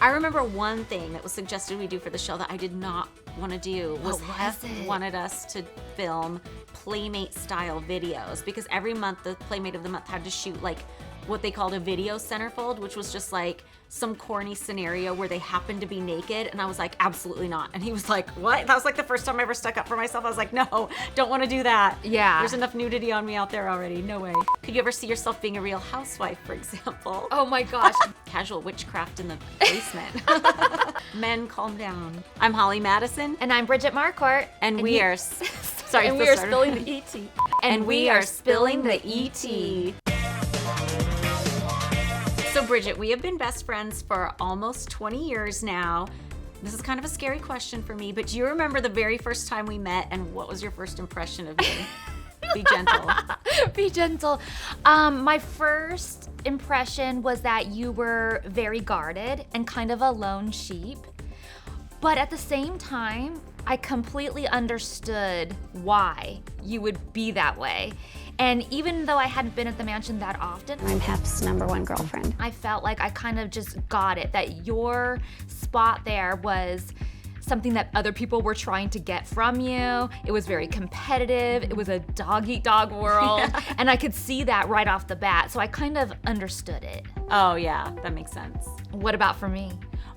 I remember one thing that was suggested we do for the show that I did not want to do was Hef wanted us to film Playmate style videos, because every month the Playmate of the Month had to shoot like what they called a video centerfold, which was just like some corny scenario where they happened to be naked. And I was like, absolutely not. And he was like, what? That was like the first time I ever stuck up for myself. I was like, no, don't want to do that. Yeah. There's enough nudity on me out there already. No way. Could you ever see yourself being a real housewife, for example? Oh my gosh. Casual witchcraft in the basement. Men, calm down. I'm Holly Madison. And I'm Bridget Marquardt. And we are... Sorry, and we are spilling the ET. And we are spilling the ET. So Bridget, we have been best friends for almost 20 years now. This is kind of a scary question for me, but do you remember the very first time we met, and what was your first impression of me? Be gentle. Be gentle. My first impression was that you were very guarded and kind of a lone sheep. But at the same time, I completely understood why you would be that way. And even though I hadn't been at the mansion that often, I'm Hef's #1 girlfriend. I felt like I kind of just got it, that your spot there was something that other people were trying to get from you. It was very competitive. It was a dog-eat-dog world. Yeah. And I could see that right off the bat. So I kind of understood it. Oh yeah, that makes sense. What about for me?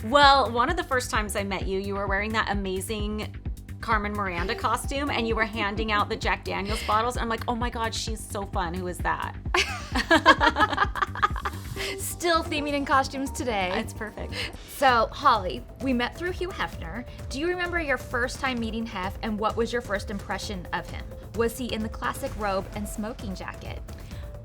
Well, one of the first times I met you, you were wearing that amazing Carmen Miranda costume, and you were handing out the Jack Daniels bottles. And I'm like, oh my God, she's so fun. Who is that? Still theming in costumes today. It's perfect. So, Holly, we met through Hugh Hefner. Do you remember your first time meeting Hef, and what was your first impression of him? Was he in the classic robe and smoking jacket?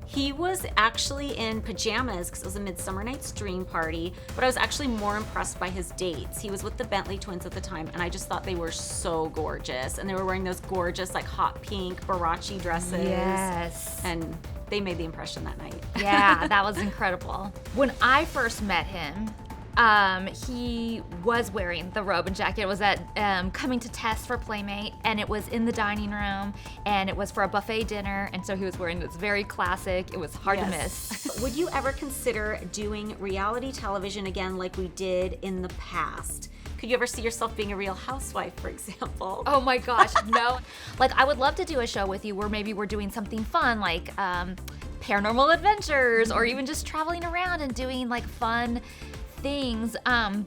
He was actually in pajamas because it was a Midsummer Night's Dream party, but I was actually more impressed by his dates. He was with the Bentley twins at the time, and I just thought they were so gorgeous. And they were wearing those gorgeous, like, hot pink Barachi dresses. Yes. And they made the impression that night. Yeah, that was incredible. When I first met him, he was wearing the robe and jacket. It was at coming to test for Playmate, and it was in the dining room, and it was for a buffet dinner, and so he was wearing this very classic. It was hard to miss. Would you ever consider doing reality television again like we did in the past? Could you ever see yourself being a real housewife, for example? Oh my gosh, no. Like, I would love to do a show with you where maybe we're doing something fun, like paranormal adventures, or even just traveling around and doing like fun things,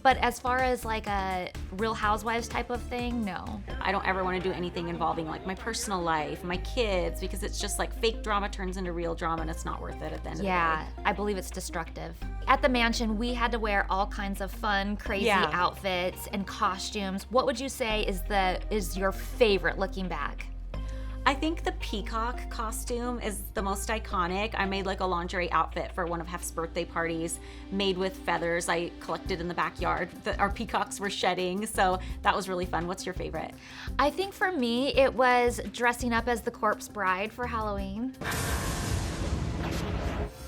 but as far as like a Real Housewives type of thing, no. I don't ever want to do anything involving like my personal life, my kids, because it's just like fake drama turns into real drama, and it's not worth it at the end of the day. Yeah, I believe it's destructive. At the mansion, we had to wear all kinds of fun, crazy outfits and costumes. What would you say is your favorite looking back? I think the peacock costume is the most iconic. I made like a lingerie outfit for one of Hef's birthday parties made with feathers I collected in the backyard that our peacocks were shedding, so that was really fun. What's your favorite? I think for me, it was dressing up as the corpse bride for Halloween.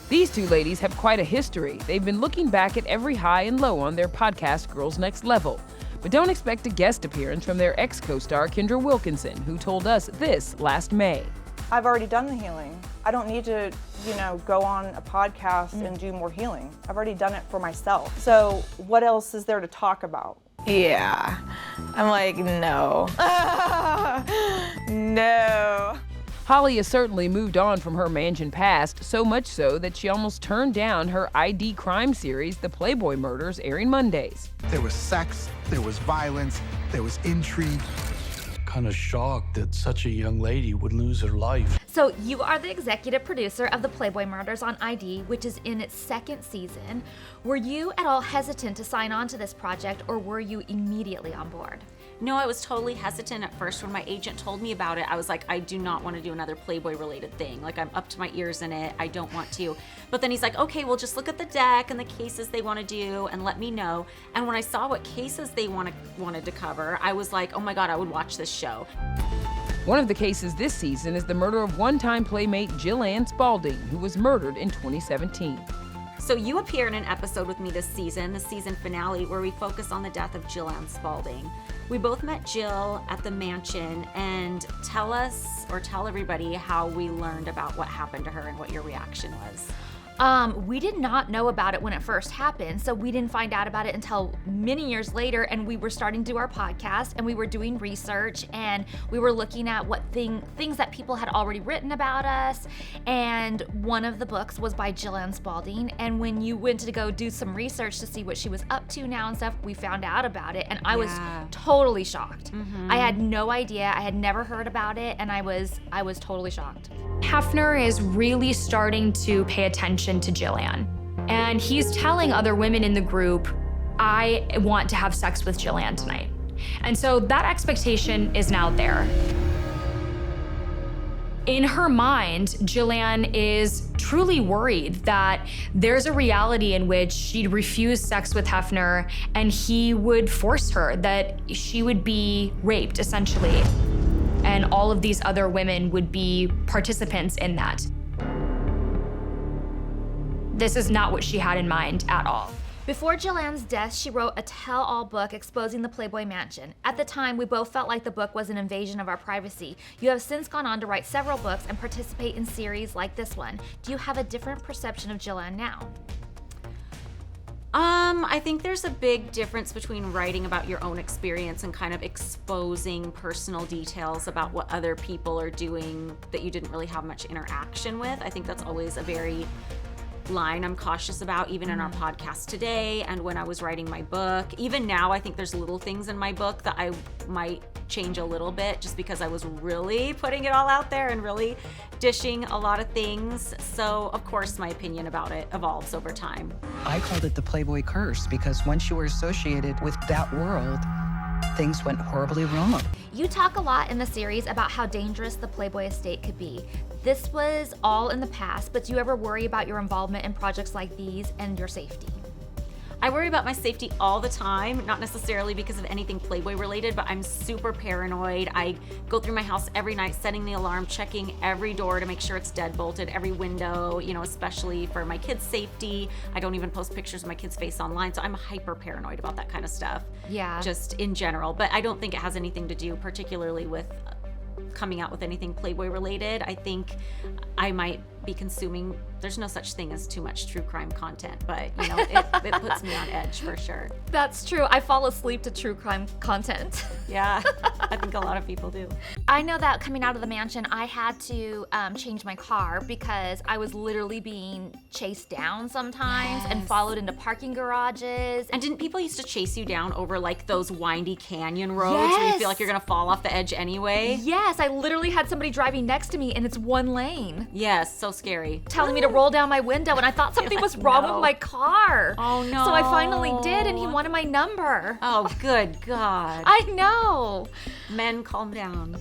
These two ladies have quite a history. They've been looking back at every high and low on their podcast, Girls Next Level. But don't expect a guest appearance from their ex-co-star, Kendra Wilkinson, who told us this last May. I've already done the healing. I don't need to, go on a podcast and do more healing. I've already done it for myself. So what else is there to talk about? Yeah. I'm like, no. No. Holly has certainly moved on from her mansion past, so much so that she almost turned down her ID crime series, The Playboy Murders, airing Mondays. There was sex, there was violence, there was intrigue. Kind of shocked that such a young lady would lose her life. So you are the executive producer of The Playboy Murders on ID, which is in its second season. Were you at all hesitant to sign on to this project, or were you immediately on board? No, I was totally hesitant at first. When my agent told me about it, I was like, I do not want to do another Playboy related thing. Like, I'm up to my ears in it. I don't want to. But then he's like, okay, well, just look at the deck and the cases they want to do and let me know. And when I saw what cases they wanted to cover, I was like, oh my God, I would watch this show. One of the cases this season is the murder of one-time Playmate Jillian Spalding, who was murdered in 2017. So you appear in an episode with me this season, the season finale, where we focus on the death of Jillian Spalding. We both met Jill at the mansion, and tell everybody how we learned about what happened to her and what your reaction was. We did not know about it when it first happened, so we didn't find out about it until many years later, and we were starting to do our podcast, and we were doing research, and we were looking at what things that people had already written about us, and one of the books was by Jillian Spalding, and when you went to go do some research to see what she was up to now and stuff, we found out about it, and I was totally shocked. I had no idea. I had never heard about it, and I was totally shocked. Hefner is really starting to pay attention to Jillian. And he's telling other women in the group, I want to have sex with Jillian tonight. And so that expectation is now there. In her mind, Jillian is truly worried that there's a reality in which she'd refuse sex with Hefner and he would force her, that she would be raped, essentially. And all of these other women would be participants in that. This is not what she had in mind at all. Before Jillian's death, she wrote a tell-all book exposing the Playboy Mansion. At the time, we both felt like the book was an invasion of our privacy. You have since gone on to write several books and participate in series like this one. Do you have a different perception of Jillian now? I think there's a big difference between writing about your own experience and kind of exposing personal details about what other people are doing that you didn't really have much interaction with. I think that's always a very line I'm cautious about, even in our podcast today and when I was writing my book. Even now, I think there's little things in my book that I might change a little bit just because I was really putting it all out there and really dishing a lot of things. So, of course, my opinion about it evolves over time. I called it the Playboy curse because once you were associated with that world, things went horribly wrong. You talk a lot in the series about how dangerous the Playboy estate could be. This was all in the past, but do you ever worry about your involvement in projects like these and your safety? I worry about my safety all the time, not necessarily because of anything Playboy related, but I'm super paranoid. I go through my house every night, setting the alarm, checking every door to make sure it's deadbolted, every window, especially for my kids' safety. I don't even post pictures of my kids' face online, so I'm hyper paranoid about that kind of stuff. Yeah. Just in general, but I don't think it has anything to do particularly with coming out with anything Playboy related. I think I might be consuming, there's no such thing as too much true crime content, but it puts me on edge for sure. That's true. I fall asleep to true crime content. Yeah, I think a lot of people do. I know that coming out of the mansion, I had to change my car because I was literally being chased down sometimes and followed into parking garages. And didn't people used to chase you down over like those windy canyon roads where you feel like you're gonna fall off the edge anyway? Yes, I literally had somebody driving next to me and it's one lane. Yes, so scary. Telling me to roll down my window and I thought something was wrong with my car. Oh no. So I finally did and he wanted my number. Oh, good God. I know. Men, calm down.